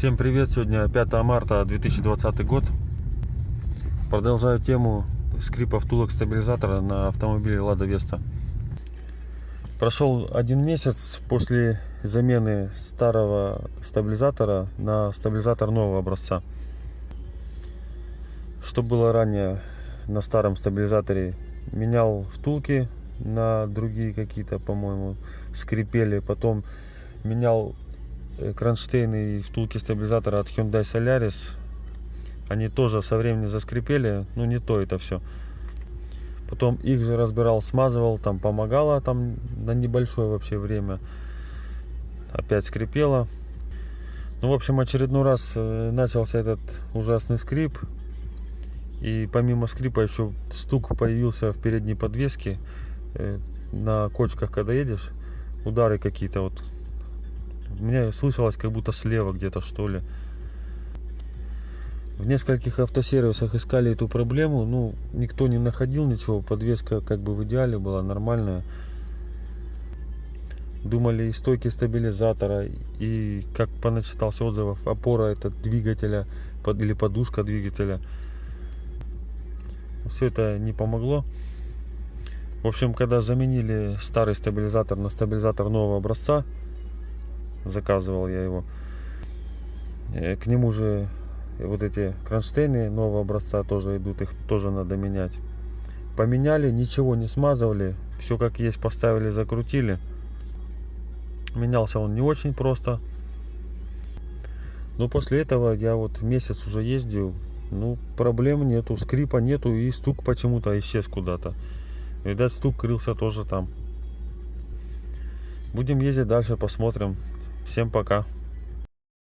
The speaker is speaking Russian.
Всем привет! Сегодня 5 марта 2020 год. Продолжаю тему скрипа втулок стабилизатора на автомобиле Lada Vesta. Прошел 1 месяц после замены старого стабилизатора на стабилизатор нового образца. Что было ранее на старом стабилизаторе, менял втулки на другие какие-то, по-моему, скрипели. Потом менял кронштейны и втулки стабилизатора от Hyundai Solaris. Они тоже со временем заскрипели, ну не то это все. Потом их же разбирал, смазывал, там помогало там на небольшое вообще время. Опять скрипело. Ну, в общем, очередной раз начался этот ужасный скрип. И помимо скрипа еще стук появился в передней подвеске. На кочках, когда едешь, удары какие-то вот. Мне слышалось, как будто слева где-то, что ли. В нескольких автосервисах искали эту проблему, ну, никто не находил ничего. Подвеска как бы в идеале была нормальная. Думали и стойки стабилизатора, и, как поначитался отзывов, опора это двигателя или подушка двигателя. Все это не помогло. В общем, когда заменили старый стабилизатор на стабилизатор нового образца, заказывал я его, к нему же вот эти кронштейны нового образца тоже идут, их тоже надо менять. Поменяли, ничего не смазывали, все как есть поставили, закрутили. Менялся он не очень просто. Но после этого я вот месяц уже ездил, ну, проблем нету, скрипа нету, и стук почему-то исчез куда-то. Видать, стук крылся тоже там. Будем ездить дальше, посмотрим. Всем пока.